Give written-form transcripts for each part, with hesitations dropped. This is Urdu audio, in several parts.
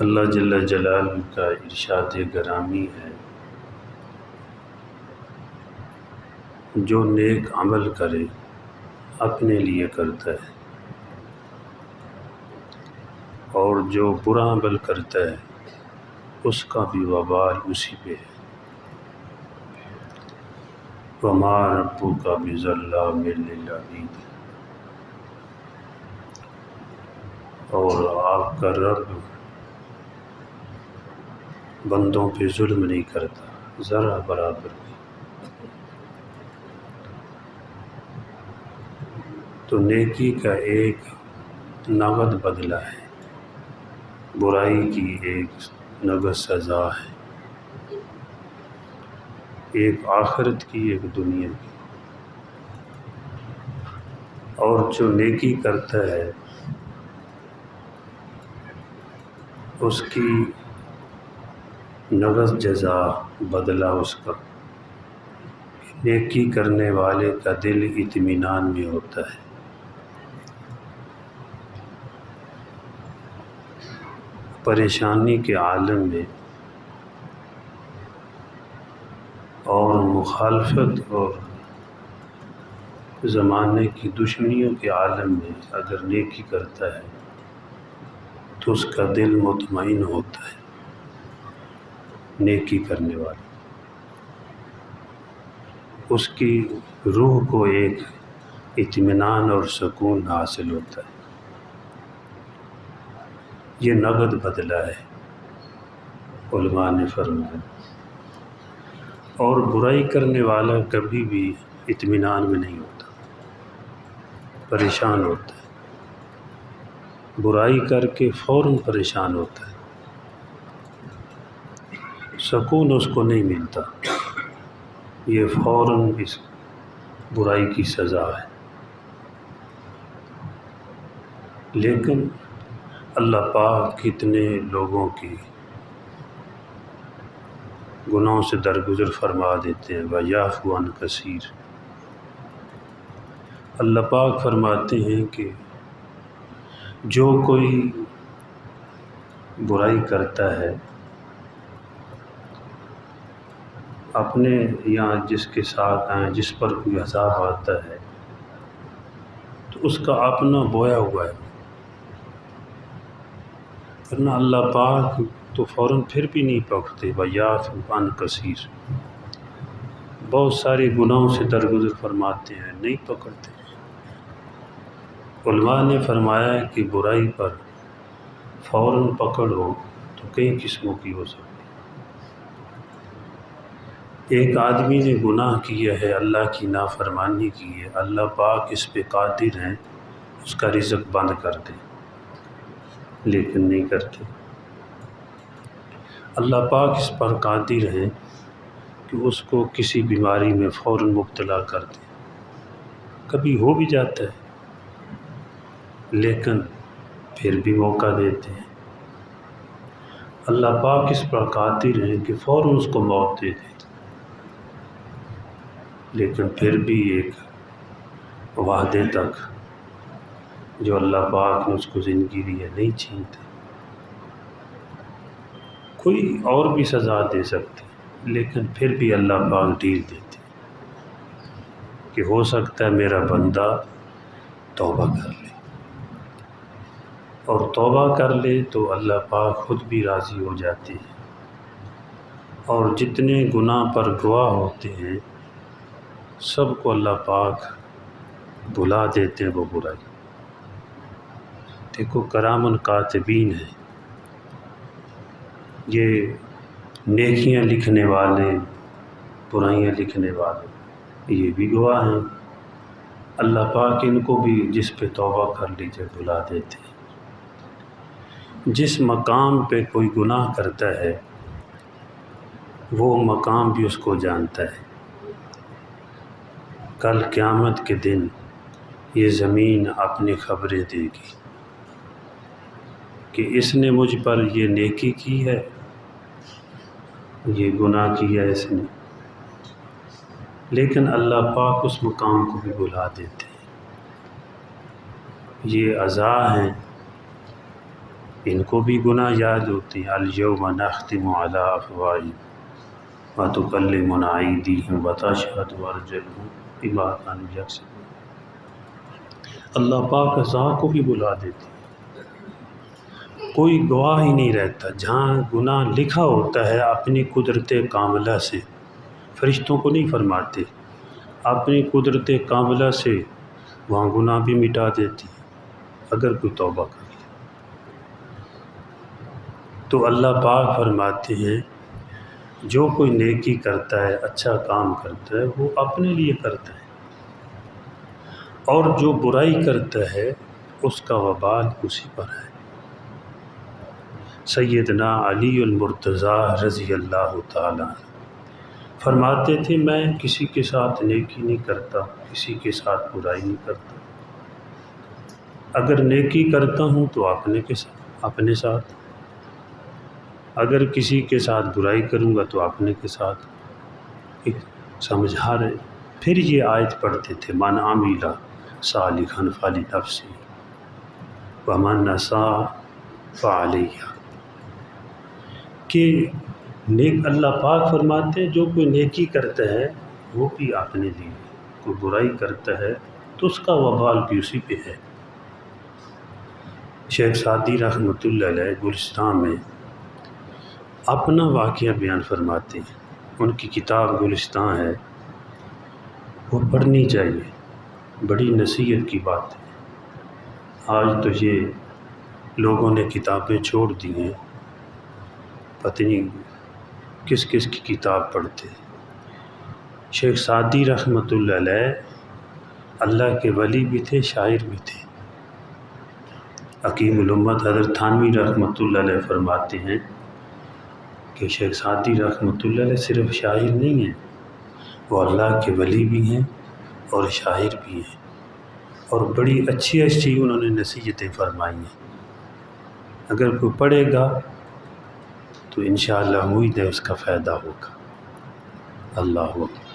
اللہ جل جلالہ کا ارشاد گرامی ہے، جو نیک عمل کرے اپنے لیے کرتا ہے، اور جو برا عمل کرتا ہے اس کا بھی وبال اسی پہ ہے۔ وما ربک بظلام للعبید، اور آپ کا رب بندوں پہ ظلم نہیں کرتا ذرا برابر بھی۔ تو نیکی کا ایک نقد بدلہ ہے، برائی کی ایک نقد سزا ہے، ایک آخرت کی ایک دنیا کی۔ اور جو نیکی کرتا ہے اس کی نقد جزا بدلہ اس کا، نیکی کرنے والے کا دل اطمینان میں ہوتا ہے۔ پریشانی کے عالم میں اور مخالفت اور زمانے کی دشمنیوں کے عالم میں اگر نیکی کرتا ہے تو اس کا دل مطمئن ہوتا ہے۔ نیکی کرنے والا اس کی روح کو ایک اطمینان اور سکون حاصل ہوتا ہے۔ یہ نقد بدلہ ہے، علماء نے فرمایا۔ اور برائی کرنے والا کبھی بھی اطمینان میں نہیں ہوتا، پریشان ہوتا ہے، برائی کر کے فوراً پریشان ہوتا ہے، سکون اس کو نہیں ملتا، یہ فوراً اس برائی کی سزا ہے۔ لیکن اللہ پاک کتنے لوگوں کی گناہوں سے درگزر فرما دیتے ہیں، وَيَعْفُو عَنْ كَثِيرٍ۔ اللہ پاک فرماتے ہیں کہ جو کوئی برائی کرتا ہے اپنے یہاں جس کے ساتھ جس پر کوئی عذاب آتا ہے تو اس کا اپنا بویا ہوا ہے، ورنہ اللہ پاک تو فوراً پھر بھی نہیں پکڑتے۔ وَيَعْفُو عَنْ كَثِيرٍ، بہت سارے گناہوں سے درگزر فرماتے ہیں، نہیں پکڑتے۔ علماء نے فرمایا کہ برائی پر فوراً پکڑ ہو تو کئی قسموں کی ہو سکتی۔ ایک آدمی نے گناہ کیا ہے، اللہ کی نافرمانی کی ہے، اللہ پاک اس پہ قادر ہیں اس کا رزق بند کر دیں، لیکن نہیں کرتے۔ اللہ پاک اس پر قادر ہیں کہ اس کو کسی بیماری میں فوراً مبتلا کر دیں، کبھی ہو بھی جاتا ہے لیکن پھر بھی موقع دیتے ہیں۔ اللہ پاک اس پر قادر ہیں کہ فوراً اس کو موت دے دیں، لیکن پھر بھی ایک وعدے تک جو اللہ پاک نے اس کو زندگی دی ہے نہیں چھینتے۔ کوئی اور بھی سزا دے سکتے لیکن پھر بھی اللہ پاک ڈھیل دیتے کہ ہو سکتا ہے میرا بندہ توبہ کر لے، اور توبہ کر لے تو اللہ پاک خود بھی راضی ہو جاتے ہیں، اور جتنے گناہ پر گواہ ہوتے ہیں سب کو اللہ پاک بھلا دیتے ہیں وہ برائی۔ دیکھو کرامن کاتبین ہیں، یہ نیکیاں لکھنے والے، برائیاں لکھنے والے، یہ بھی گواہ ہیں، اللہ پاک ان کو بھی جس پہ توبہ کر لیجئے بھلا دیتے ہیں۔ جس مقام پہ کوئی گناہ کرتا ہے وہ مقام بھی اس کو جانتا ہے۔ کل قیامت کے دن یہ زمین اپنی خبریں دے گی کہ اس نے مجھ پر یہ نیکی کی ہے، یہ گناہ کیا اس نے، لیکن اللہ پاک اس مقام کو بھی بھلا دیتے ہیں۔ یہ عزا ہیں، ان کو بھی گناہ یاد ہوتے ہیں. الیوم نختم علی افواہہم وتکلمنا ایدیہم وتشہد ارجلہم بما کانوا یکسبون. اللہ پاک اذان کو بھی بلا دیتے ہیں. کوئی گواہ ہی نہیں رہتا. جہاں گناہ لکھا ہوتا ہے اپنی قدرت کاملہ سے، فرشتوں کو نہیں فرماتے، اپنی قدرت کاملہ سے وہاں گناہ بھی مٹا دیتی ہے اگر کوئی توبہ کر لے. تو اللہ پاک فرماتے ہیں جو کوئی نیکی کرتا ہے، اچھا کام کرتا ہے، وہ اپنے لیے کرتا ہے، اور جو برائی کرتا ہے اس کا وبال اسی پر ہے. سیدنا علی المرتضیٰ رضی اللہ تعالیٰ عنہ فرماتے تھے میں کسی کے ساتھ نیکی نہیں کرتا، کسی کے ساتھ برائی نہیں کرتا. اگر نیکی کرتا ہوں تو اپنے ساتھ، اگر کسی کے ساتھ برائی کروں گا تو اپنے کے ساتھ. سمجھا رہے. پھر یہ آیت پڑھتے تھے من عمل صالحا فلنفسہ ومن اساء فعلیہا، کہ اللہ پاک فرماتے ہیں جو کوئی نیکی کرتا ہے وہ بھی اپنے لیے، کوئی برائی کرتا ہے تو اس کا وبال بھی اسی پہ ہے. شیخ سعدی رحمۃ اللہ علیہ گلستان میں اپنا واقعہ بیان فرماتے ہیں. ان کی کتاب گلستان ہے، وہ پڑھنی چاہیے، بڑی نصیحت کی بات ہے. آج تو یہ لوگوں نے کتابیں چھوڑ دی ہیں، پتہ نہیں کس کس کی کتاب پڑھتے. شیخ سعدی رحمۃ اللہ علیہ اللہ کے ولی بھی تھے، شاعر بھی تھے. حکیم الامت حضرت تھانوی رحمۃ اللہ علیہ فرماتے ہیں کہ شیخ سعدی رحمۃ اللہ علیہ صرف شاعر نہیں ہیں، وہ اللہ کے ولی بھی ہیں اور شاعر بھی ہیں، اور بڑی اچھی اچھی انہوں نے نصیحتیں فرمائی ہیں. اگر کوئی پڑھے گا تو انشاءاللہ امید ہے اس کا فائدہ ہوگا. اللہ اکبر.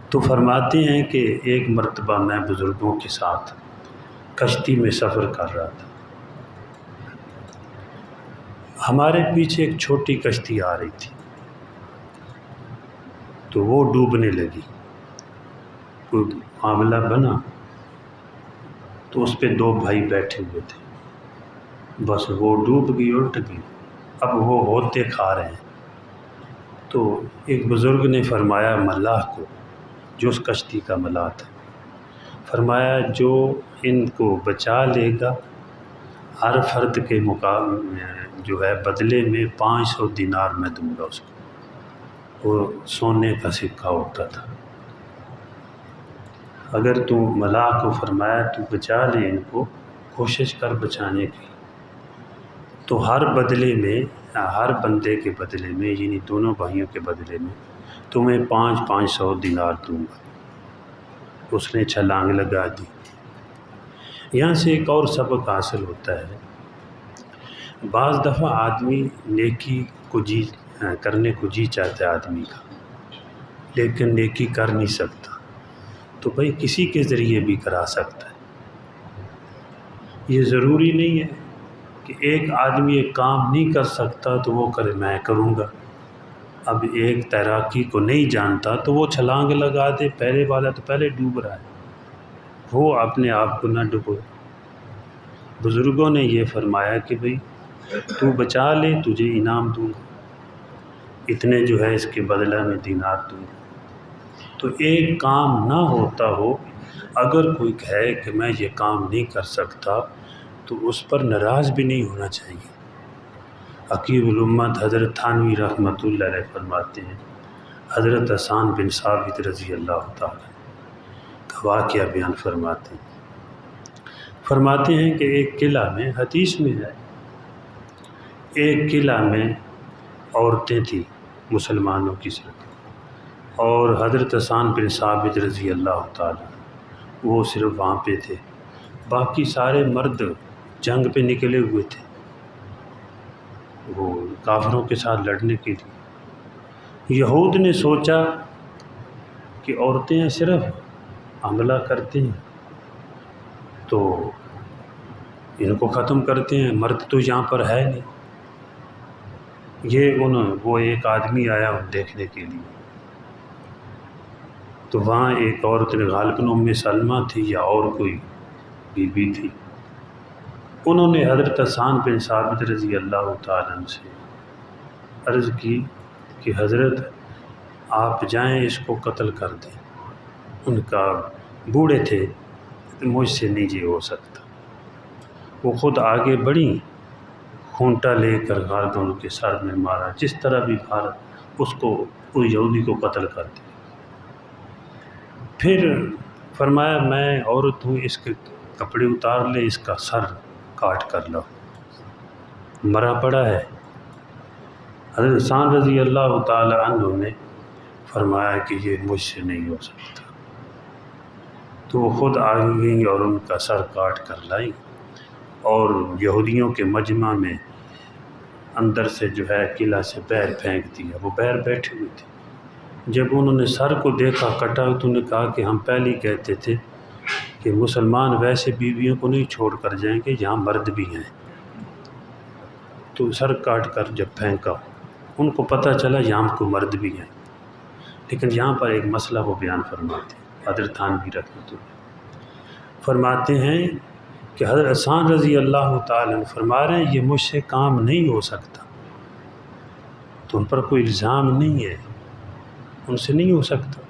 تو فرماتے ہیں کہ ایک مرتبہ میں بزرگوں کے ساتھ کشتی میں سفر کر رہا تھا. ہمارے پیچھے ایک چھوٹی کشتی آ رہی تھی تو وہ ڈوبنے لگی. کوئی معاملہ بنا تو اس پہ 2 بھائی بیٹھے ہوئے تھے، بس وہ ڈوب گئی، الٹ گئی. اب وہ ہوتے کھا رہے ہیں. تو ایک بزرگ نے فرمایا ملاح کو، جو اس کشتی کا ملاح تھا، فرمایا جو ان کو بچا لے گا ہر فرد کے جو ہے بدلے میں 500 دینار میں دوں گا اس کو. وہ سونے کا سکہ ہوتا تھا. اگر تو ملاح کو فرمایا تو بچا لے ان کو، کوشش کر بچانے کی، تو ہر بدلے میں، ہر بندے کے بدلے میں، یعنی دونوں بھائیوں کے بدلے میں تمہیں 500 دینار دوں گا. اس نے چھلانگ لگا دی. یہاں سے ایک اور سبق حاصل ہوتا ہے. بعض دفعہ آدمی نیکی کو کرنے کو جی چاہتا ہے آدمی کا، لیکن نیکی کر نہیں سکتا، تو بھائی کسی کے ذریعے بھی کرا سکتا ہے. یہ ضروری نہیں ہے کہ ایک آدمی ایک کام نہیں کر سکتا تو وہ کرے میں کروں گا. اب ایک تیراکی کو نہیں جانتا تو وہ چھلانگ لگا دے، پہلے والا تو پہلے ڈوب رہا ہے، وہ اپنے آپ کو نہ ڈبوئے. بزرگوں نے یہ فرمایا کہ بھئی تو بچا لے، تجھے انعام دوں گا، اتنے جو ہے اس کے بدلہ میں دینار دوں گا. تو ایک کام نہ ہوتا ہو، اگر کوئی کہے کہ میں یہ کام نہیں کر سکتا تو اس پر ناراض بھی نہیں ہونا چاہیے. حکیم الامت حضرت تھانوی رحمۃ اللہ علیہ فرماتے ہیں حضرت حسان بن ثابت رضی اللہ تعالیٰ کا واقعہ بیان فرماتے ہیں کہ ایک قلعہ میں، حدیث میں ہے، ایک قلعہ میں عورتیں تھیں مسلمانوں کی صرف، اور حضرت حسان بن ثابت رضی اللہ تعالیٰ وہ صرف وہاں پہ تھے، باقی سارے مرد جنگ پہ نکلے ہوئے تھے وہ کافروں کے ساتھ لڑنے کے لیے. یہود نے سوچا کہ عورتیں صرف حملہ کرتے ہیں تو ان کو ختم کرتے ہیں، مرد تو یہاں پر ہے نہیں۔ یہ وہ ایک آدمی آیا دیکھنے کے لیے، تو وہاں ایک عورت نے، غالباً ام سلمہ تھی یا اور کوئی بی بی تھی، انہوں نے حضرت حسان بن ثابت رضی اللہ تعالیٰ عنہ سے عرض کی کہ حضرت آپ جائیں اس کو قتل کر دیں۔ ان کا بوڑھے تھے، مجھ سے نہیں یہ ہو سکتا۔ وہ خود آگے بڑھیں، کھونٹا لے کر غالباً ان کے سر میں مارا، جس طرح بھی مارا، اس یہودی کو قتل کر دیا۔ پھر فرمایا میں عورت ہوں، اس کے کپڑے اتار لے، اس کا سر کاٹ کر لاؤ، مرا پڑا ہے۔ حضرت حسان رضی اللہ تعالی عنہ نے فرمایا کہ یہ مجھ سے نہیں ہو سکتا، تو وہ خود آگے گئیں اور ان کا سر کاٹ کر لائیں، اور یہودیوں کے مجمع میں اندر سے جو ہے قلعہ سے بیر پھینک دیا۔ وہ بیر بیٹھے ہوئے تھے، جب انہوں نے سر کو دیکھا کٹا، تو انہوں نے کہا کہ ہم پہلے ہی کہتے تھے کہ مسلمان ویسے بیویوں کو نہیں چھوڑ کر جائیں گے، یہاں مرد بھی ہیں۔ تو سر کاٹ کر جب پھینکا، ان کو پتہ چلا یہاں کو مرد بھی ہیں۔ لیکن یہاں پر ایک مسئلہ وہ بیان فرماتے ہیں، حضرت تھانوی رحمۃ اللہ فرماتے ہیں کہ حضرت حسان رضی اللہ تعالیٰ عنہ فرما رہے ہیں یہ مجھ سے کام نہیں ہو سکتا، تو ان پر کوئی الزام نہیں ہے، ان سے نہیں ہو سکتا۔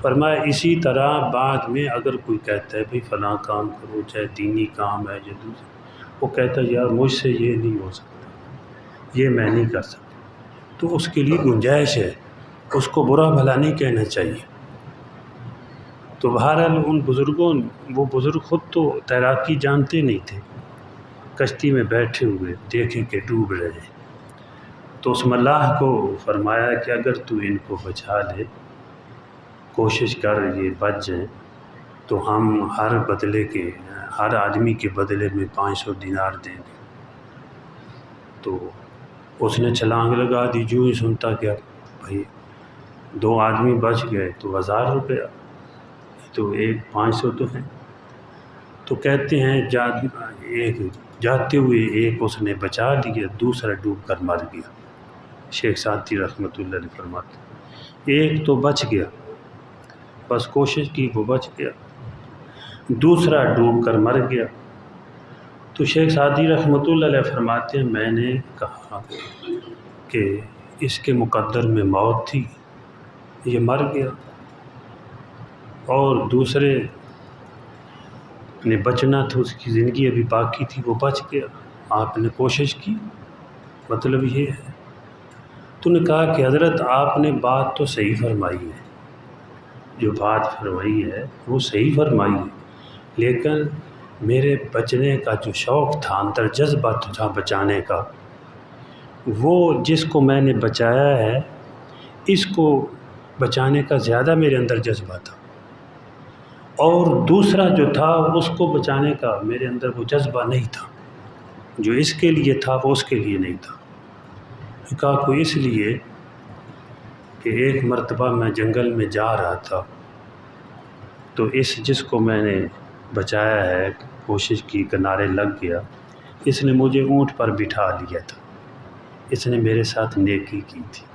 فرمایا اسی طرح بعد میں اگر کوئی کہتا ہے بھئی فلاں کام کرو، چاہے دینی کام ہے یا دوسرا، وہ کہتا ہے یار مجھ سے یہ نہیں ہو سکتا، یہ میں نہیں کر سکتا، تو اس کے لیے گنجائش ہے، اس کو برا بھلا نہیں کہنا چاہیے۔ تو بہرحال ان بزرگوں، وہ بزرگ خود تو تیراکی جانتے نہیں تھے، کشتی میں بیٹھے ہوئے دیکھیں کہ ڈوب رہے ہیں، تو اس ملاح کو فرمایا کہ اگر تو ان کو بچا لے، کوشش کر یہ بچ جائیں، تو ہم ہر آدمی کے بدلے میں 500 دینار دیں گے۔ تو اس نے چھلانگ لگا دی، جو ہی سنتا کیا بھائی 2 آدمی بچ گئے تو 1000 روپیہ، تو 500 تو ہیں۔ تو کہتے ہیں جاتے ہوئے ایک اس نے بچا لیا، دوسرا ڈوب کر مر گیا۔ شیخ سعدی رحمۃ اللہ علیہ فرماتے ہیں ایک تو بچ گیا، بس کوشش کی وہ بچ گیا، دوسرا ڈوب کر مر گیا۔ تو شیخ سعدی رحمۃ اللہ علیہ فرماتے ہیں میں نے کہا کہ اس کے مقدر میں موت تھی، یہ مر گیا، اور دوسرے نے بچنا تھا، اس کی زندگی ابھی باقی تھی، وہ بچ گیا، آپ نے کوشش کی، مطلب یہ ہے۔ تو نے کہا کہ حضرت آپ نے بات تو صحیح فرمائی ہے، جو بات فرمائی ہے وہ صحیح فرمائی ہے، لیکن میرے بچنے کا جو شوق تھا، اندر جذبہ تھا بچانے کا، وہ جس کو میں نے بچایا ہے اس کو بچانے کا زیادہ میرے اندر جذبہ تھا، اور دوسرا جو تھا اس کو بچانے کا میرے اندر وہ جذبہ نہیں تھا، جو اس کے لیے تھا وہ اس کے لیے نہیں تھا۔ کہا کو اس لیے کہ ایک مرتبہ میں جنگل میں جا رہا تھا، تو جس کو میں نے بچایا ہے، کوشش کی، کنارے لگ گیا، اس نے مجھے اونٹ پر بٹھا لیا تھا، اس نے میرے ساتھ نیکی کی تھی۔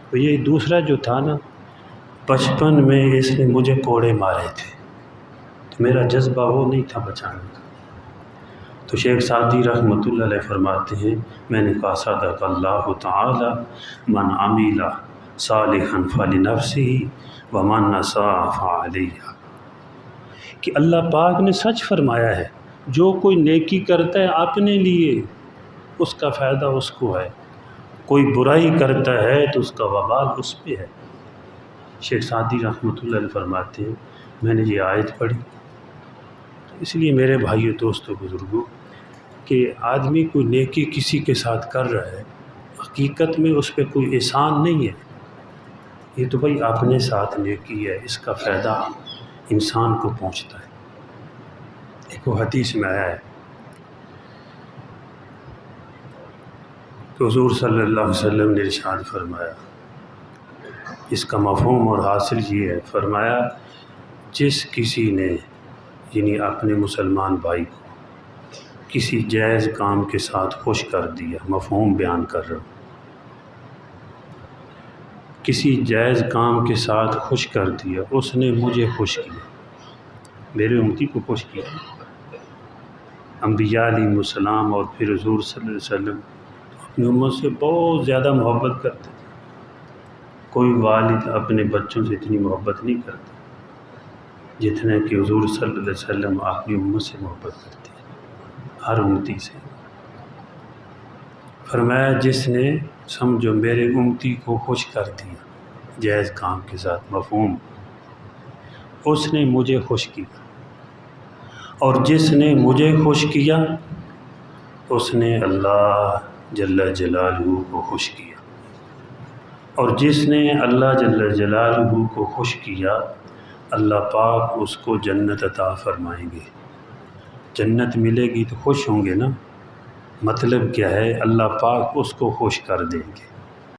تو یہ دوسرا جو تھا نا، بچپن میں اس نے مجھے کوڑے مارے تھے، تو میرا جذبہ وہ نہیں تھا بچانے کا۔ تو شیخ سعدی رحمۃ اللہ علیہ فرماتے ہیں میں نے کہا صدق اللہ تعالی من عمل صالحا فلنفسه ومن اساء فعلیہا، کہ اللہ پاک نے سچ فرمایا ہے جو کوئی نیکی کرتا ہے اپنے لیے اس کا فائدہ اس کو ہے، کوئی برائی کرتا ہے تو اس کا وبال اس پہ ہے۔ شیخ سعدی رحمۃ اللہ علیہ فرماتے ہیں میں نے یہ آیت پڑھی، اس لیے میرے بھائیو دوستو بزرگوں کہ آدمی کوئی نیکی کسی کے ساتھ کر رہا ہے، حقیقت میں اس پہ کوئی احسان نہیں ہے، یہ تو بھائی اپنے ساتھ نیکی ہے، اس کا فائدہ انسان کو پہنچتا ہے۔ ایک وہ حدیث میں آیا ہے کہ حضور صلی اللہ علیہ وسلم نے ارشاد فرمایا، اس کا مفہوم اور حاصل یہ ہے، فرمایا جس کسی نے یعنی اپنے مسلمان بھائی کو کسی جائز کام کے ساتھ خوش کر دیا، مفہوم بیان کر رہا ہوں، کسی جائز کام کے ساتھ خوش کر دیا، اس نے مجھے خوش کیا، میرے امتی کو خوش کیا۔ انبیاء علیہ السلام اور پھر حضور صلی اللہ علیہ وسلم اپنی امت سے بہت زیادہ محبت کرتے تھے۔ کوئی والد اپنے بچوں سے اتنی محبت نہیں کرتا جتنا کہ حضور صلی اللہ علیہ وسلم اپنی امت سے محبت کرتے ہیں، ہر امتی سے۔ فرمایا جس نے سمجھو میرے امتی کو خوش کر دیا جائز کام کے ساتھ، مفہوم، اس نے مجھے خوش کیا، اور جس نے مجھے خوش کیا اس نے اللہ جل جلالہ کو خوش کیا، اور جس نے اللہ جل جلالہ کو خوش کیا اللہ پاک اس کو جنت عطا فرمائیں گے۔ جنت ملے گی تو خوش ہوں گے نا، مطلب کیا ہے؟ اللہ پاک اس کو خوش کر دیں گے۔